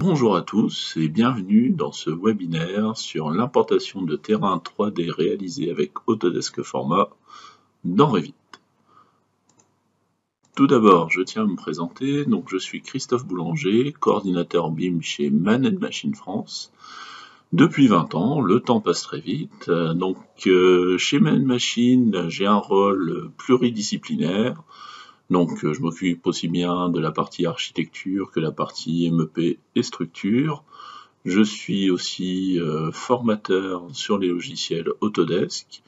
Bonjour à tous et bienvenue dans ce webinaire sur l'importation de terrains 3D réalisés avec Autodesk Format dans Revit. Tout d'abord, je tiens à me présenter. Donc, je suis Christophe Boulanger, coordinateur BIM chez Man & Machine France. Depuis 20 ans, le temps passe très vite. Chez Man & Machine, j'ai un rôle pluridisciplinaire. Donc, je m'occupe aussi bien de la partie architecture que la partie MEP et structure. Je suis aussi formateur sur les logiciels Autodesk.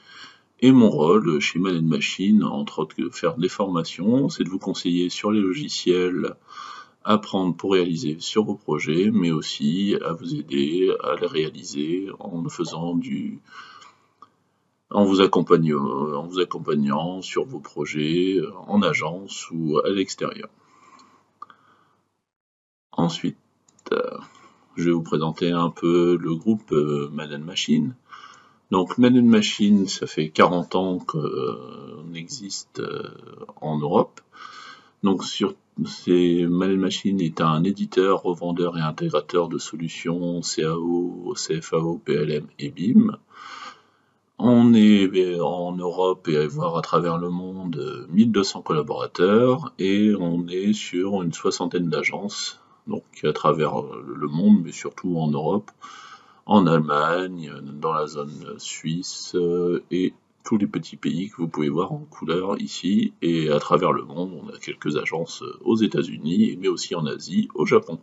Et mon rôle chez Man & Machine, entre autres que faire des formations, c'est de vous conseiller sur les logiciels à prendre pour réaliser sur vos projets, mais aussi à vous aider à les réaliser en vous accompagnant sur vos projets en agence ou à l'extérieur. Ensuite, je vais vous présenter un peu le groupe Man & Machine. Donc Man & Machine, ça fait 40 ans qu'on existe en Europe. Donc Man & Machine est un éditeur, revendeur et intégrateur de solutions CAO, CFAO, PLM et BIM. On est en Europe et voire à travers le monde 1200 collaborateurs et on est sur une soixantaine d'agences, donc à travers le monde, mais surtout en Europe, en Allemagne, dans la zone suisse et tous les petits pays que vous pouvez voir en couleur ici, et à travers le monde, on a quelques agences aux États-Unis, mais aussi en Asie, au Japon.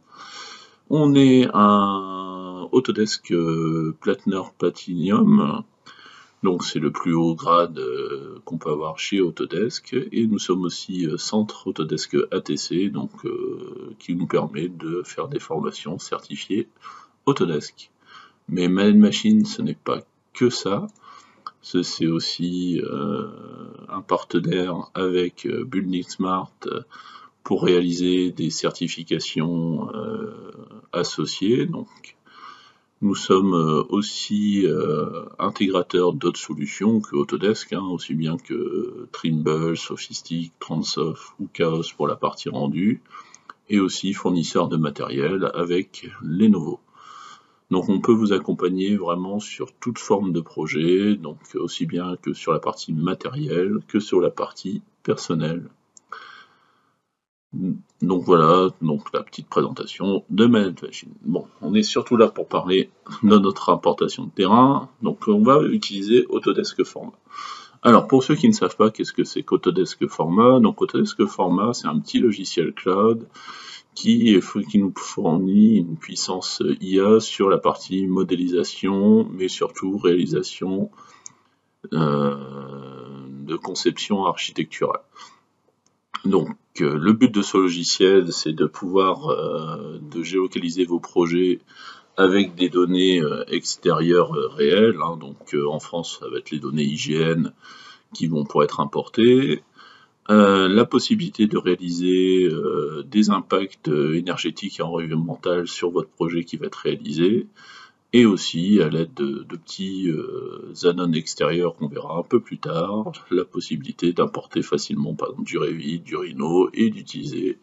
On est un Autodesk Platinum Platinum, donc c'est le plus haut grade qu'on peut avoir chez Autodesk, et nous sommes aussi centre Autodesk ATC, donc qui nous permet de faire des formations certifiées Autodesk. Mais Man & Machine, ce n'est pas que ça. C'est aussi un partenaire avec Building Smart pour réaliser des certifications associées. Donc, nous sommes aussi intégrateurs d'autres solutions que Autodesk, aussi bien que Trimble, Sophistic, Transoft ou Chaos pour la partie rendue, et aussi fournisseurs de matériel avec Lenovo. Donc on peut vous accompagner vraiment sur toute forme de projet, donc aussi bien que sur la partie matérielle que sur la partie personnelle. Donc voilà, donc la petite présentation de Man & Machine. Bon, on est surtout là pour parler de notre importation de terrain, donc on va utiliser Autodesk Format. Alors pour ceux qui ne savent pas qu'est-ce que c'est qu'Autodesk Format, donc Autodesk Format c'est un petit logiciel cloud qui nous fournit une puissance IA sur la partie modélisation, mais surtout réalisation de conception architecturale. Donc le but de ce logiciel, c'est de pouvoir de géolocaliser vos projets avec des données extérieures réelles. Donc en France, ça va être les données IGN qui vont pouvoir être importées. La possibilité de réaliser des impacts énergétiques et environnementaux sur votre projet qui va être réalisé, et aussi à l'aide de petits add-ons extérieurs qu'on verra un peu plus tard, la possibilité d'importer facilement par exemple du Revit, du Rhino et d'utiliser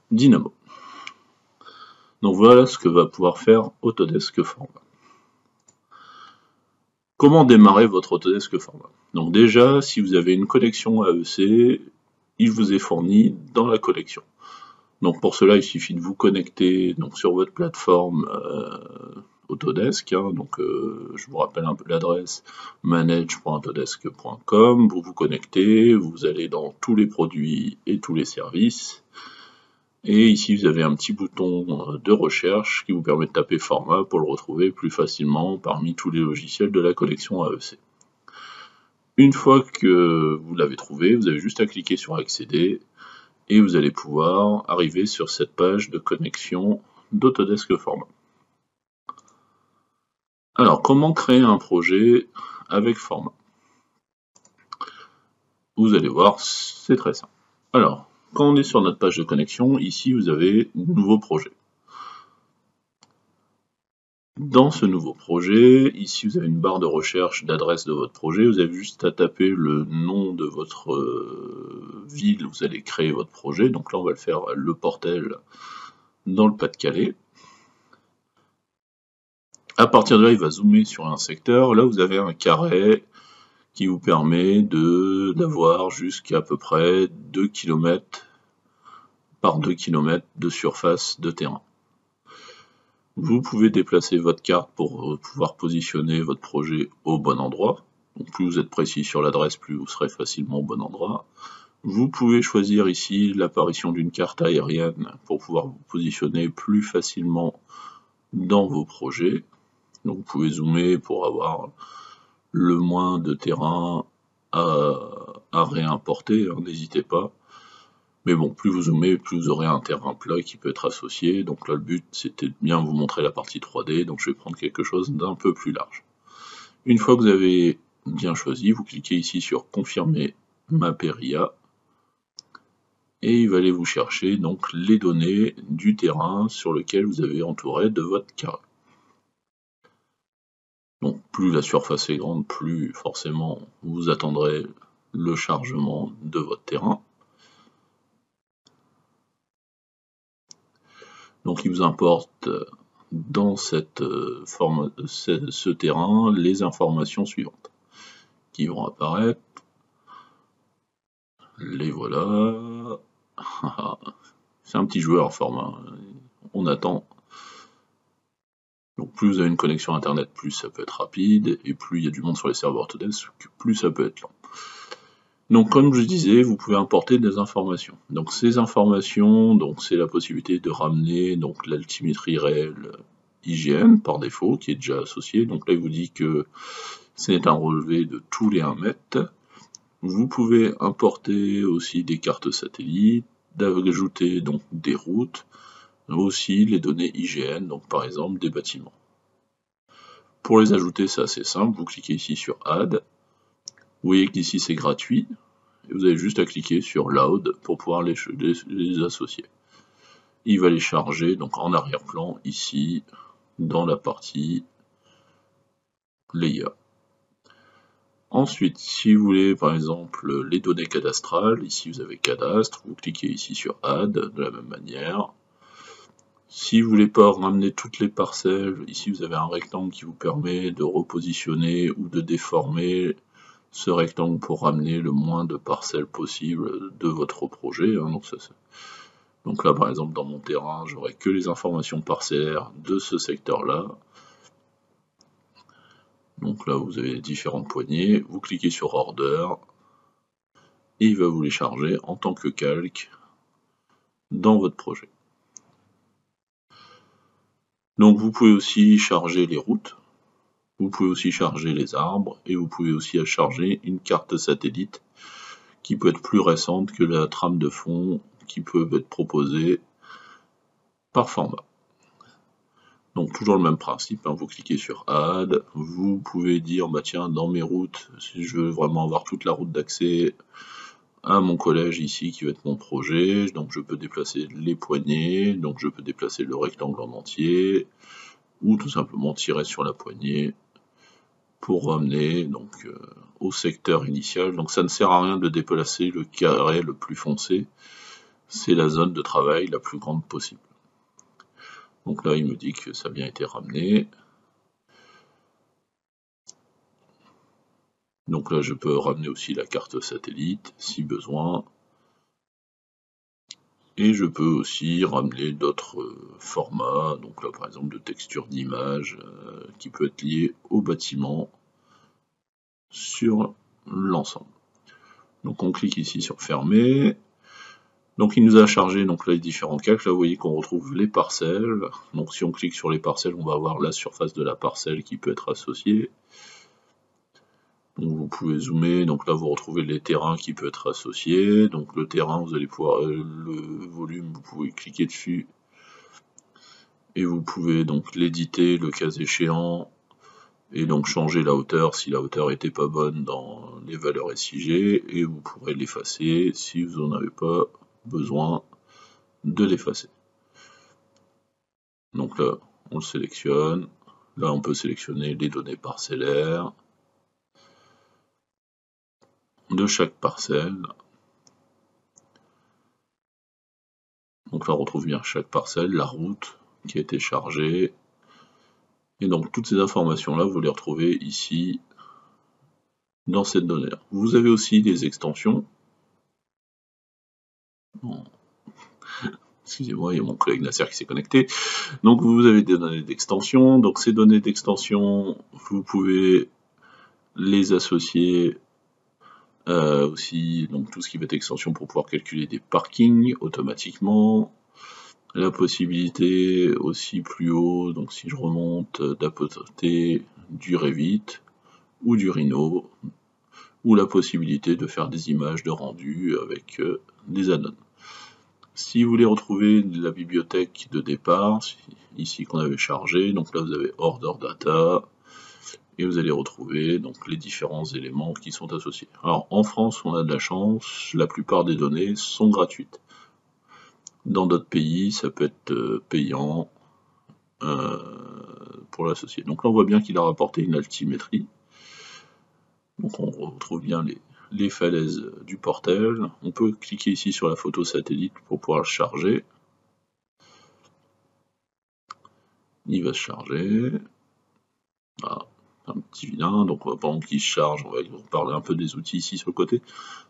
Dynamo. Donc voilà ce que va pouvoir faire Autodesk Format. Comment démarrer votre Autodesk Format? Donc déjà, si vous avez une connexion AEC, il vous est fourni dans la collection. Donc pour cela, il suffit de vous connecter sur votre plateforme Autodesk. Je vous rappelle un peu l'adresse manage.autodesk.com. Vous vous connectez, vous allez dans tous les produits et tous les services. Et ici, vous avez un petit bouton de recherche qui vous permet de taper format pour le retrouver plus facilement parmi tous les logiciels de la collection AEC. Une fois que vous l'avez trouvé, vous avez juste à cliquer sur accéder et vous allez pouvoir arriver sur cette page de connexion d'Autodesk Format. Alors, comment créer un projet avec Format? Vous allez voir, c'est très simple. Alors, quand on est sur notre page de connexion, ici vous avez nouveau projet. Dans ce nouveau projet, ici vous avez une barre de recherche d'adresse de votre projet, vous avez juste à taper le nom de votre ville où vous allez créer votre projet. Donc là on va le faire à Le Portel dans le Pas-de-Calais. À partir de là, il va zoomer sur un secteur. Là, vous avez un carré qui vous permet d'avoir jusqu'à peu près 2 km par 2 km de surface de terrain. Vous pouvez déplacer votre carte pour pouvoir positionner votre projet au bon endroit. Donc plus vous êtes précis sur l'adresse, plus vous serez facilement au bon endroit. Vous pouvez choisir ici l'apparition d'une carte aérienne pour pouvoir vous positionner plus facilement dans vos projets. Donc vous pouvez zoomer pour avoir le moins de terrain à réimporter, hein, n'hésitez pas. Mais bon, plus vous zoomez, plus vous aurez un terrain plat qui peut être associé. Donc là, le but, c'était de bien vous montrer la partie 3D. Donc je vais prendre quelque chose d'un peu plus large. Une fois que vous avez bien choisi, vous cliquez ici sur Confirmer Mapperia. Et il va aller vous chercher donc les données du terrain sur lequel vous avez entouré de votre carré. Donc plus la surface est grande, plus forcément vous attendrez le chargement de votre terrain. Donc il vous importe dans ce terrain les informations suivantes qui vont apparaître. Les voilà. C'est un petit joueur format. On attend. Donc plus vous avez une connexion internet, plus ça peut être rapide, et plus il y a du monde sur les serveurs Autodesk, plus ça peut être lent. Donc comme je disais, vous pouvez importer des informations. Donc ces informations, donc c'est la possibilité de ramener donc l'altimétrie réelle IGN par défaut, qui est déjà associée. Donc là il vous dit que c'est un relevé de tous les 1 mètre. Vous pouvez importer aussi des cartes satellites, d'ajouter donc des routes, aussi les données IGN, donc par exemple des bâtiments. Pour les ajouter, c'est assez simple, vous cliquez ici sur Add, vous voyez qu'ici c'est gratuit, et vous avez juste à cliquer sur Load pour pouvoir les associer. Il va les charger donc en arrière-plan ici, dans la partie Layer. Ensuite, si vous voulez par exemple les données cadastrales, ici vous avez Cadastre, vous cliquez ici sur Add de la même manière. Si vous voulez pas ramener toutes les parcelles, ici vous avez un rectangle qui vous permet de repositionner ou de déformer ce rectangle pour ramener le moins de parcelles possible de votre projet. Hein, donc là par exemple dans mon terrain, j'aurai que les informations parcellaires de ce secteur-là. Donc là vous avez différentes poignées, vous cliquez sur Order, et il va vous les charger en tant que calque dans votre projet. Donc vous pouvez aussi charger les routes, vous pouvez aussi charger les arbres, et vous pouvez aussi charger une carte satellite qui peut être plus récente que la trame de fond qui peut être proposée par format. Donc toujours le même principe, hein, vous cliquez sur Add, vous pouvez dire bah tiens dans mes routes, si je veux vraiment avoir toute la route d'accès à mon collège ici qui va être mon projet, donc je peux déplacer les poignées, donc je peux déplacer le rectangle en entier, ou tout simplement tirer sur la poignée pour ramener donc au secteur initial. Donc ça ne sert à rien de déplacer le carré le plus foncé, c'est la zone de travail la plus grande possible. Donc là il me dit que ça a bien été ramené. Donc là je peux ramener aussi la carte satellite si besoin. Et je peux aussi ramener d'autres formats, donc là par exemple de texture d'image qui peut être lié au bâtiment sur l'ensemble. Donc on clique ici sur fermer. Donc il nous a chargé donc là, les différents calques. Là vous voyez qu'on retrouve les parcelles. Donc si on clique sur les parcelles, on va avoir la surface de la parcelle qui peut être associée. Donc vous pouvez zoomer, donc là vous retrouvez les terrains qui peuvent être associés. Donc le terrain, vous allez pouvoir, le volume, vous pouvez cliquer dessus et vous pouvez donc l'éditer le cas échéant et donc changer la hauteur si la hauteur n'était pas bonne dans les valeurs SIG, et vous pourrez l'effacer si vous n'en avez pas besoin de l'effacer. Donc là on le sélectionne, là on peut sélectionner les données parcellaires de chaque parcelle. Donc là on retrouve bien chaque parcelle, la route qui a été chargée, Et donc toutes ces informations-là, vous les retrouvez ici dans cette donnée-là. Vous avez aussi des extensions. Excusez-moi, il y a mon collègue Nasser qui s'est connecté. Donc vous avez des données d'extension. Donc ces données d'extension, vous pouvez les associer aussi, donc tout ce qui va être extension pour pouvoir calculer des parkings automatiquement. La possibilité aussi plus haut, donc si je remonte, d'apporter du Revit ou du Rhino, ou la possibilité de faire des images de rendu avec des add-ons. Si vous voulez retrouver la bibliothèque de départ, ici qu'on avait chargé, donc là vous avez Order Data, et vous allez retrouver donc les différents éléments qui sont associés. Alors en France, on a de la chance, la plupart des données sont gratuites. Dans d'autres pays, ça peut être payant pour l'associer. Donc là, on voit bien qu'il a rapporté une altimétrie. Donc on retrouve bien les falaises du Portel. On peut cliquer ici sur la photo satellite pour pouvoir le charger. Il va se charger. Voilà, un petit vilain. Donc pendant qu'il se charge, on va vous parler un peu des outils ici sur le côté.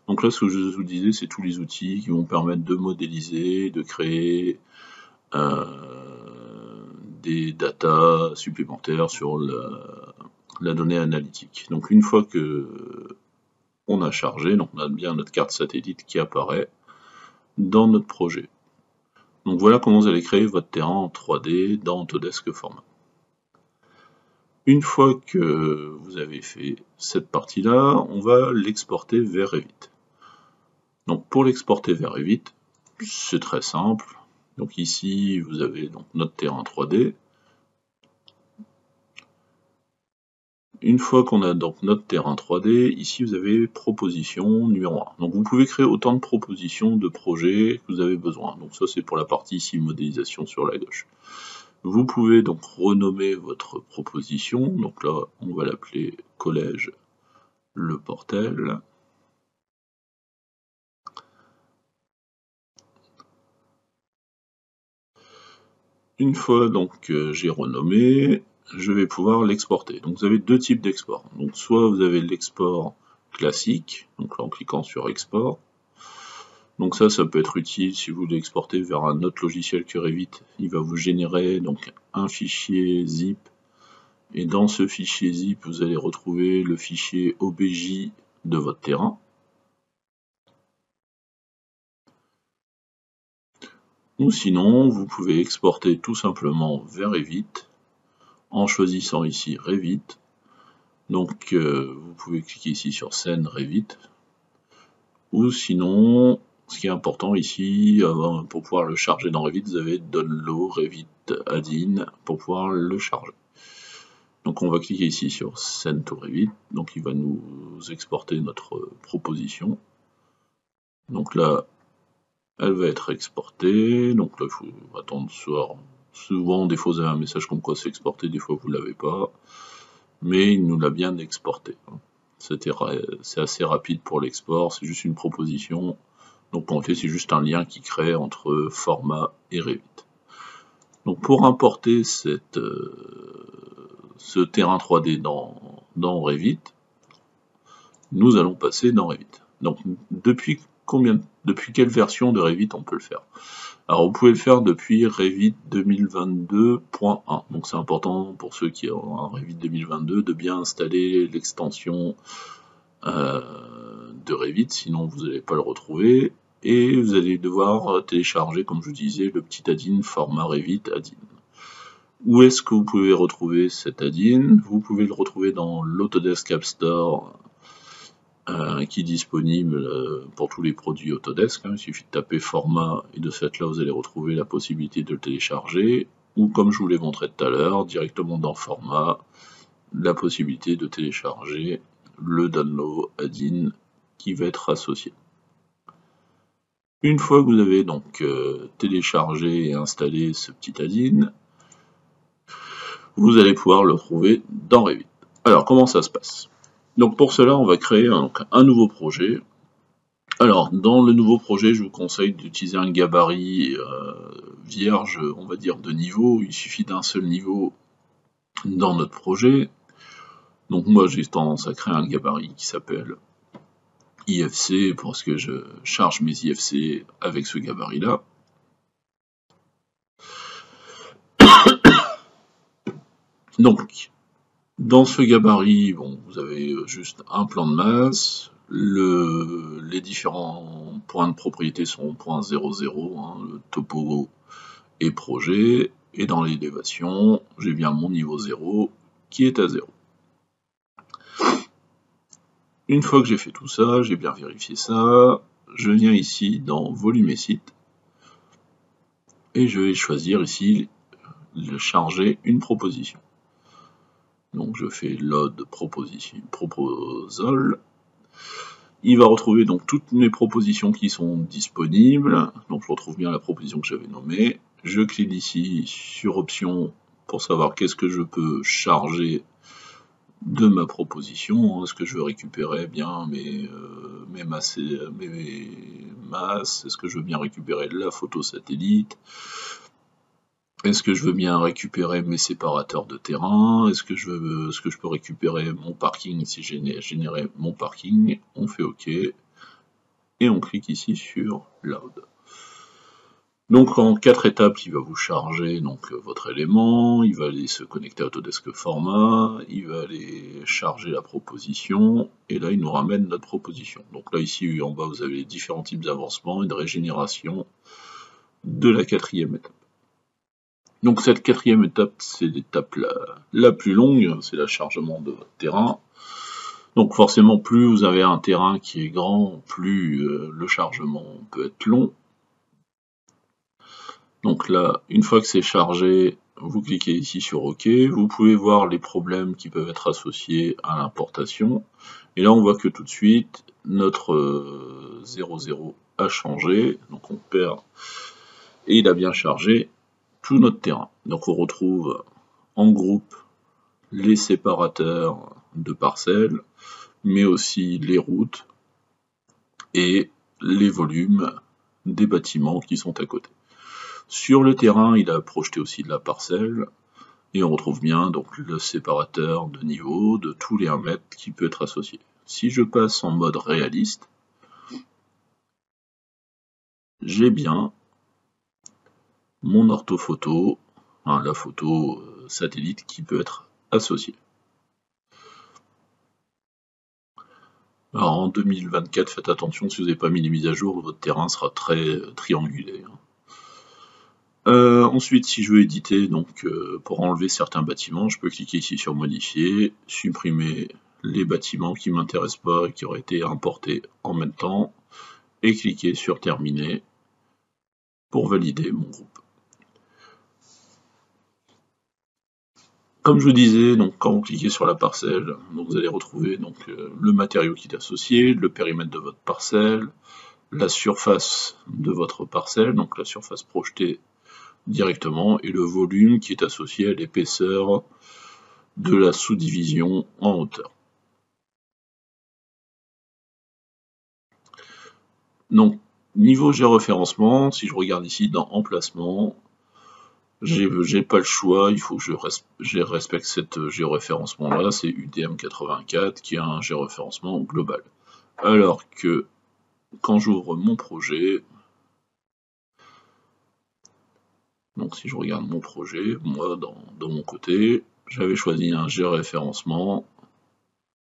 Donc là, ce que je vous disais, c'est tous les outils qui vont permettre de modéliser, de créer des datas supplémentaires sur la donnée analytique. Donc une fois que on a chargé, donc on a bien notre carte satellite qui apparaît dans notre projet. Donc voilà comment vous allez créer votre terrain en 3D dans Autodesk Format. Une fois que vous avez fait cette partie-là, on va l'exporter vers Revit. Donc pour l'exporter vers Revit, c'est très simple. Donc ici, vous avez donc notre terrain 3D. Une fois qu'on a donc notre terrain 3D, ici vous avez proposition numéro 1. Donc vous pouvez créer autant de propositions de projets que vous avez besoin. Donc ça c'est pour la partie ici modélisation sur la gauche. Vous pouvez donc renommer votre proposition. Donc là on va l'appeler collège Le Portel. Une fois donc j'ai renommé, je vais pouvoir l'exporter. Donc vous avez deux types d'export. Donc soit vous avez l'export classique, donc là en cliquant sur export. Donc ça peut être utile si vous voulez exporter vers un autre logiciel que Revit. Il va vous générer donc un fichier zip. Et dans ce fichier zip, vous allez retrouver le fichier OBJ de votre terrain. Ou sinon, vous pouvez exporter tout simplement vers Revit en choisissant ici Revit. Donc vous pouvez cliquer ici sur scène Revit. Ou sinon, ce qui est important ici, pour pouvoir le charger dans Revit, vous avez Download Revit Add-in pour pouvoir le charger. Donc on va cliquer ici sur Send to Revit, donc il va nous exporter notre proposition. Donc là, elle va être exportée, donc là il faut attendre souvent, des fois vous avez un message comme quoi c'est exporté, des fois vous ne l'avez pas, mais il nous l'a bien exporté. C'est assez rapide pour l'export, c'est juste une proposition, donc en fait c'est juste un lien qui crée entre format et Revit. Donc pour importer ce terrain 3D dans Revit, nous allons passer dans Revit. Donc depuis quelle version de Revit on peut le faire? Alors vous pouvez le faire depuis Revit 2022.1. Donc c'est important pour ceux qui ont un Revit 2022 de bien installer l'extension de Revit, sinon vous n'allez pas le retrouver. Et vous allez devoir télécharger, comme je vous disais, le petit add-in format Revit add-in. Où est-ce que vous pouvez retrouver cet add-in? Vous pouvez le retrouver dans l'Autodesk App Store qui est disponible pour tous les produits Autodesk. Il suffit de taper format et de ce fait là vous allez retrouver la possibilité de le télécharger, ou comme je vous l'ai montré tout à l'heure, directement dans format, la possibilité de télécharger le download add-in qui va être associé. Une fois que vous avez donc téléchargé et installé ce petit add-in, vous allez pouvoir le trouver dans Revit. Alors comment ça se passe? Donc pour cela, on va créer un nouveau projet. Alors, dans le nouveau projet, je vous conseille d'utiliser un gabarit vierge, on va dire, de niveau. Il suffit d'un seul niveau dans notre projet. Donc moi j'ai tendance à créer un gabarit qui s'appelle IFC parce que je charge mes IFC avec ce gabarit-là. Donc, dans ce gabarit, bon, vous avez juste un plan de masse. Les différents points de propriété sont points 0, 0, hein, le topo et projet. Et dans l'élévation, j'ai bien mon niveau 0 qui est à 0. Une fois que j'ai fait tout ça, j'ai bien vérifié ça, je viens ici dans volume et site et je vais choisir ici de charger une proposition. Donc je fais load proposition proposal. Il va retrouver donc toutes mes propositions qui sont disponibles. Donc je retrouve bien la proposition que j'avais nommée. Je clique ici sur option pour savoir qu'est-ce que je peux charger de ma proposition. Est-ce que je veux récupérer bien mes masses, est-ce que je veux bien récupérer la photo satellite, est-ce que je veux bien récupérer mes séparateurs de terrain, est-ce que je peux récupérer mon parking si j'ai généré mon parking. On fait OK et on clique ici sur Load. Donc en 4 étapes, il va vous charger donc votre élément, il va aller se connecter à Autodesk Format, il va aller charger la proposition, et là il nous ramène notre proposition. Donc là ici en bas vous avez différents types d'avancement et de régénération de la 4e étape. Donc cette 4e étape, c'est l'étape la plus longue, c'est le chargement de votre terrain. Donc forcément plus vous avez un terrain qui est grand, plus le chargement peut être long. Donc là, une fois que c'est chargé, vous cliquez ici sur OK. Vous pouvez voir les problèmes qui peuvent être associés à l'importation. Et là, on voit que tout de suite, notre 00 a changé. Donc on perd. Et il a bien chargé tout notre terrain. Donc on retrouve en groupe les séparateurs de parcelles, mais aussi les routes et les volumes des bâtiments qui sont à côté. Sur le terrain, il a projeté aussi de la parcelle, et on retrouve bien donc le séparateur de niveau de tous les 1 mètre qui peut être associé. Si je passe en mode réaliste, j'ai bien mon orthophoto, hein, la photo satellite qui peut être associée. Alors en 2024, faites attention, si vous n'avez pas mis les mises à jour, votre terrain sera très triangulaire. Ensuite, si je veux éditer, donc pour enlever certains bâtiments, je peux cliquer ici sur modifier, supprimer les bâtiments qui ne m'intéressent pas et qui auraient été importés en même temps, et cliquer sur terminer pour valider mon groupe. Comme je vous disais, donc quand vous cliquez sur la parcelle, donc vous allez retrouver donc le matériau qui est associé, le périmètre de votre parcelle, la surface de votre parcelle, donc la surface projetée directement, et le volume qui est associé à l'épaisseur de la sous-division en hauteur. Donc, niveau géoréférencement, si je regarde ici dans emplacement, j'ai pas le choix, il faut que je respecte cette géoréférencement là, c'est UTM 84 qui a un géoréférencement global. Alors que quand j'ouvre mon projet, donc si je regarde mon projet, moi dans mon côté, j'avais choisi un géoréférencement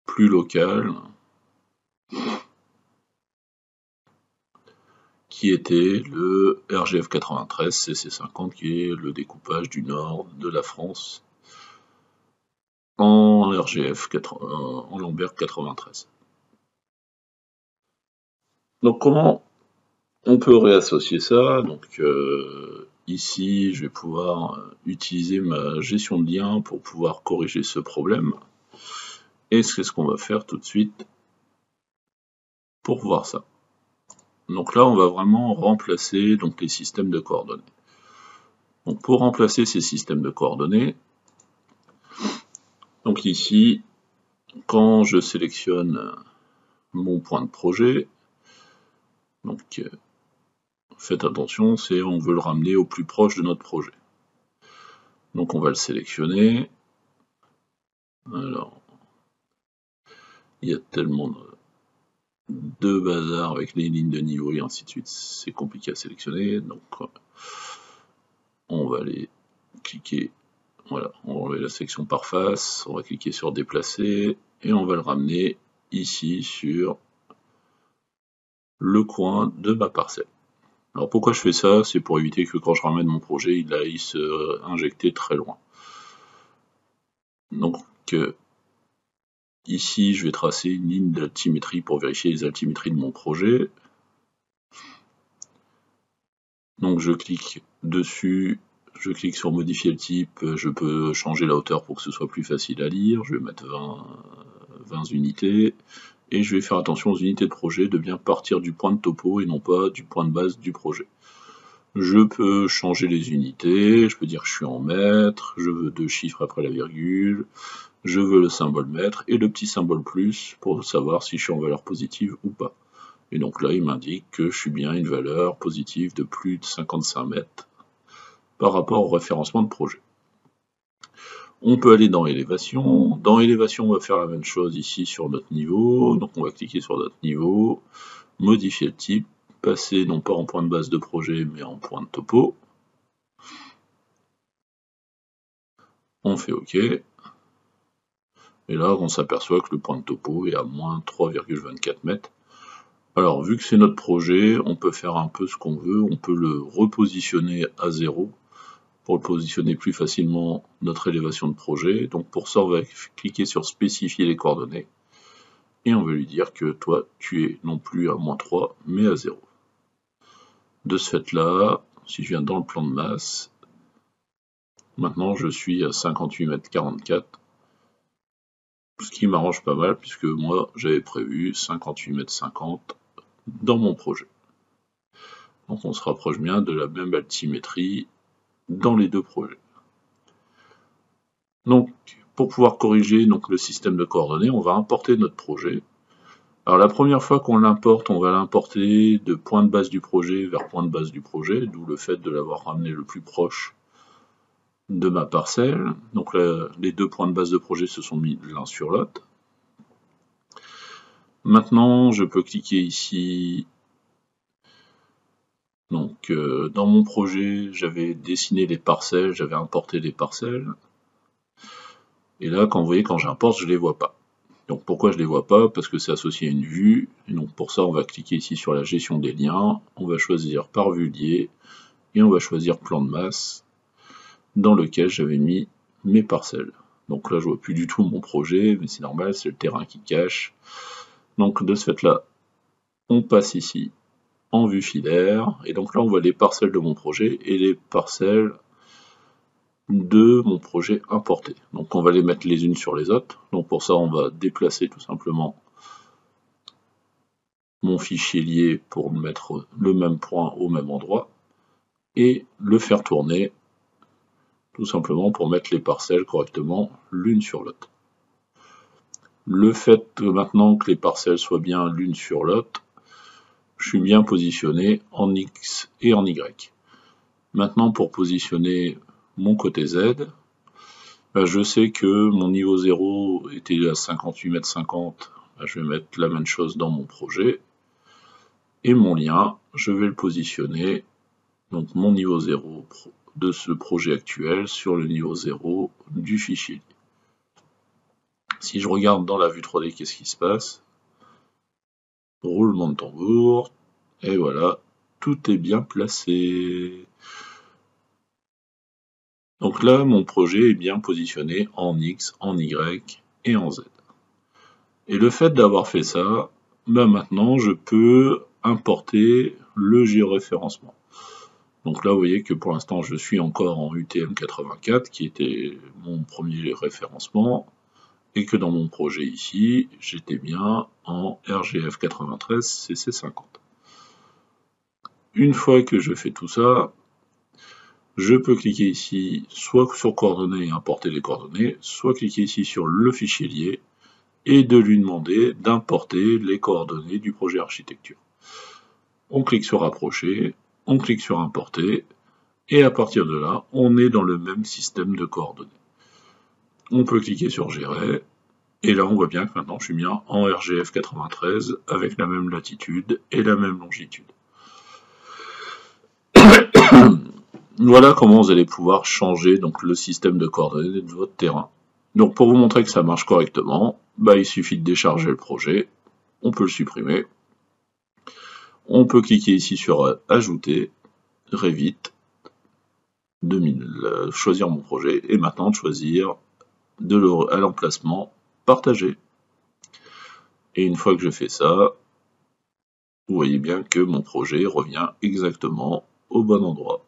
plus local qui était le RGF 93 CC50 qui est le découpage du nord de la France en RGF en Lambert 93. Donc comment on peut réassocier ça? Donc ici je vais pouvoir utiliser ma gestion de liens pour pouvoir corriger ce problème. Et c'est ce qu'on va faire tout de suite pour voir ça. Donc là on va vraiment remplacer donc les systèmes de coordonnées. Donc pour remplacer ces systèmes de coordonnées, donc ici quand je sélectionne mon point de projet, donc faites attention, c'est on veut le ramener au plus proche de notre projet. Donc on va le sélectionner, Alors, il y a tellement de bazar avec les lignes de niveau et ainsi de suite, c'est compliqué à sélectionner, donc on va aller cliquer, voilà, on va enlever la section par face, on va cliquer sur déplacer, et on va le ramener ici sur le coin de ma parcelle. Alors pourquoi je fais ça? C'est pour éviter que quand je ramène mon projet, il aille se injecter très loin. Donc ici, je vais tracer une ligne d'altimétrie pour vérifier les altimétries de mon projet. Donc je clique dessus, je clique sur modifier le type, je peux changer la hauteur pour que ce soit plus facile à lire, je vais mettre 20 unités, et je vais faire attention aux unités de projet de bien partir du point de topo et non pas du point de base du projet. Je peux changer les unités, je peux dire que je suis en mètres, je veux 2 chiffres après la virgule, je veux le symbole mètre et le petit symbole plus pour savoir si je suis en valeur positive ou pas. Et donc là, il m'indique que je suis bien une valeur positive de plus de 55 mètres par rapport au référencement de projet. On peut aller dans élévation. Dans élévation, on va faire la même chose ici sur notre niveau. Donc on va cliquer sur notre niveau, modifier le type, passer non pas en point de base de projet, mais en point de topo. On fait OK. Et là, on s'aperçoit que le point de topo est à moins 3,24 mètres. Alors, vu que c'est notre projet, on peut faire un peu ce qu'on veut. On peut le repositionner à 0 pour le positionner plus facilement notre élévation de projet. Donc pour ça, on va cliquer sur spécifier les coordonnées. Et on va lui dire que toi, tu es non plus à moins 3, mais à 0. De ce fait-là, si je viens dans le plan de masse, maintenant je suis à 58 mètres 44, ce qui m'arrange pas mal puisque moi j'avais prévu 58 mètres 50 dans mon projet. Donc on se rapproche bien de la même altimétrie dans les deux projets. Donc pour pouvoir corriger donc, le système de coordonnées, on va importer notre projet. Alors la première fois qu'on l'importe, on va l'importer de point de base du projet vers point de base du projet, d'où le fait de l'avoir ramené le plus proche de ma parcelle. Donc là, les deux points de base de projet se sont mis l'un sur l'autre. Maintenant, je peux cliquer ici. Donc dans mon projet, j'avais dessiné les parcelles, j'avais importé les parcelles. Et là, quand vous voyez, quand j'importe, je ne les vois pas. Donc pourquoi je ne les vois pas? Parce que c'est associé à une vue. Et donc pour ça, on va cliquer ici sur la gestion des liens. On va choisir par vue liée. Et on va choisir plan de masse, dans lequel j'avais mis mes parcelles. Donc là, je vois plus du tout mon projet, mais c'est normal, c'est le terrain qui cache. Donc de ce fait-là, on passe ici en vue filaire. Et donc là, on voit les parcelles de mon projet et les parcelles de mon projet importé. Donc on va les mettre les unes sur les autres. Donc pour ça, on va déplacer tout simplement mon fichier lié pour mettre le même point au même endroit et le faire tourner tout simplement pour mettre les parcelles correctement l'une sur l'autre. Le fait que maintenant que les parcelles soient bien l'une sur l'autre, je suis bien positionné en X et en Y. Maintenant pour positionner mon côté Z, je sais que mon niveau 0 était à 58 mètres 50, je vais mettre la même chose dans mon projet. Et mon lien, je vais le positionner, donc mon niveau 0 de ce projet actuel sur le niveau 0 du fichier. Si je regarde dans la vue 3D, qu'est-ce qui se passe? Roulement de tambour, et voilà, tout est bien placé. Donc là, mon projet est bien positionné en X, en Y et en Z. Et le fait d'avoir fait ça, maintenant je peux importer le géoréférencement. Donc là, vous voyez que pour l'instant, je suis encore en UTM-84, qui était mon premier référencement, et que dans mon projet ici, j'étais bien en RGF93 CC50. Une fois que je fais tout ça, je peux cliquer ici, soit sur coordonnées et importer les coordonnées, soit cliquer ici sur le fichier lié, et de lui demander d'importer les coordonnées du projet architecture. On clique sur rapprocher, on clique sur importer, et à partir de là, on est dans le même système de coordonnées. On peut cliquer sur Gérer, et là on voit bien que maintenant je suis bien en RGF 93 avec la même latitude et la même longitude. Voilà comment vous allez pouvoir changer donc le système de coordonnées de votre terrain. Donc pour vous montrer que ça marche correctement, il suffit de décharger le projet, on peut le supprimer, on peut cliquer ici sur Ajouter, Revit, 2000, choisir mon projet, et maintenant de choisir à l'emplacement Partager. Et une fois que je fais ça, vous voyez bien que mon projet revient exactement au bon endroit.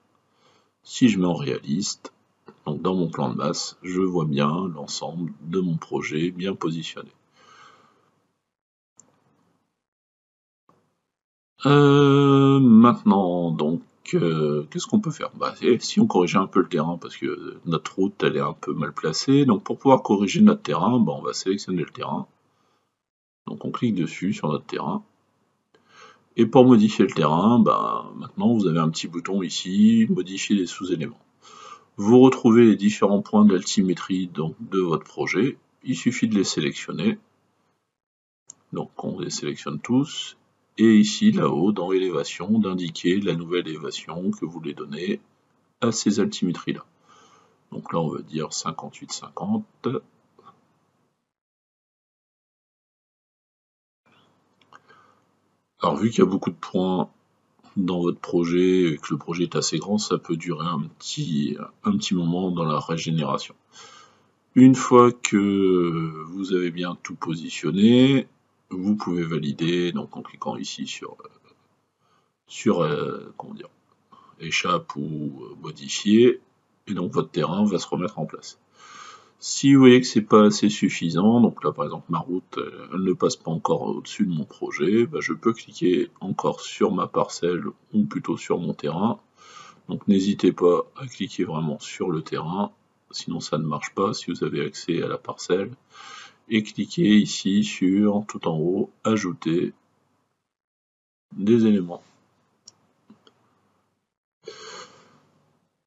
Si je mets en réaliste, donc dans mon plan de masse, je vois bien l'ensemble de mon projet bien positionné. Maintenant, donc, qu'est-ce qu'on peut faire? Si on corrigeait un peu le terrain, parce que notre route, elle est un peu mal placée, donc pour pouvoir corriger notre terrain, on va sélectionner le terrain. Donc on clique dessus sur notre terrain. Et pour modifier le terrain, maintenant vous avez un petit bouton ici, modifier les sous-éléments. Vous retrouvez les différents points d'altimétrie de votre projet. Il suffit de les sélectionner. Donc on les sélectionne tous. Et ici, là-haut, dans élévation, d'indiquer la nouvelle élévation que vous voulez donner à ces altimétries-là. Donc là, on va dire 58,50. Alors vu qu'il y a beaucoup de points dans votre projet et que le projet est assez grand, ça peut durer un petit moment dans la régénération. Une fois que vous avez bien tout positionné, vous pouvez valider donc en cliquant ici sur échappe ou modifier, et donc votre terrain va se remettre en place. Si vous voyez que c'est pas assez suffisant, donc là par exemple ma route elle ne passe pas encore au-dessus de mon projet, je peux cliquer encore sur ma parcelle ou plutôt sur mon terrain. Donc n'hésitez pas à cliquer vraiment sur le terrain, sinon ça ne marche pas si vous avez accès à la parcelle. Et cliquez ici sur tout en haut, ajouter des éléments.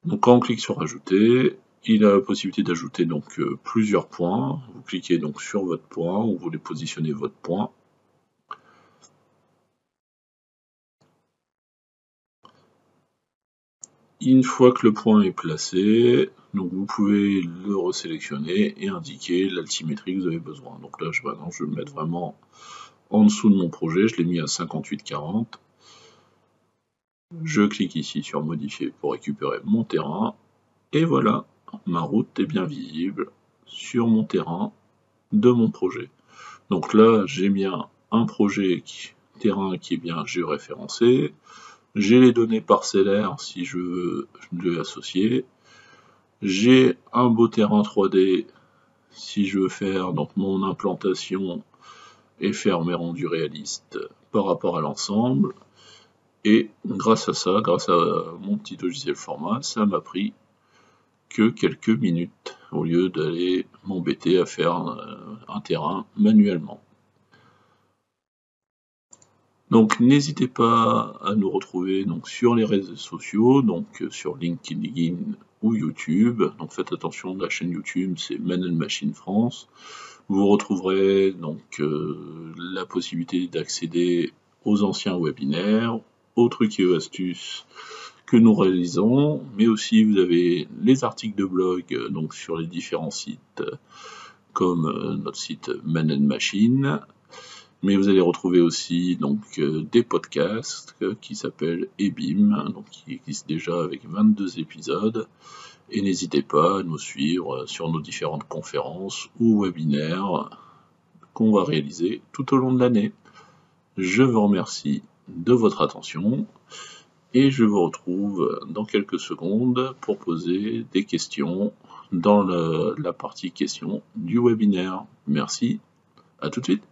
Donc quand on clique sur ajouter, il a la possibilité d'ajouter donc plusieurs points. Vous cliquez donc sur votre point, ou vous voulez positionner votre point. Une fois que le point est placé, donc vous pouvez le resélectionner et indiquer l'altimétrie que vous avez besoin. Donc là, je vais le mettre vraiment en dessous de mon projet, je l'ai mis à 58,40. Je clique ici sur modifier pour récupérer mon terrain. Et voilà, ma route est bien visible sur mon terrain de mon projet. Donc là, j'ai bien un terrain qui est bien géoréférencé. J'ai les données parcellaires si je veux les associer. J'ai un beau terrain 3D si je veux faire donc mon implantation et faire mes rendus réalistes par rapport à l'ensemble. Et grâce à ça, grâce à mon petit logiciel Forma, ça m'a pris que quelques minutes au lieu d'aller m'embêter à faire un terrain manuellement. Donc n'hésitez pas à nous retrouver donc sur les réseaux sociaux, donc sur LinkedIn ou YouTube. Donc faites attention, la chaîne YouTube c'est Man & Machine France. Vous retrouverez donc la possibilité d'accéder aux anciens webinaires, aux trucs et aux astuces que nous réalisons, mais aussi vous avez les articles de blog donc sur les différents sites comme notre site Man & Machine. Mais vous allez retrouver aussi donc des podcasts qui s'appellent EBIM, donc qui existent déjà avec 22 épisodes. Et n'hésitez pas à nous suivre sur nos différentes conférences ou webinaires qu'on va réaliser tout au long de l'année. Je vous remercie de votre attention et je vous retrouve dans quelques secondes pour poser des questions dans la partie questions du webinaire. Merci, à tout de suite.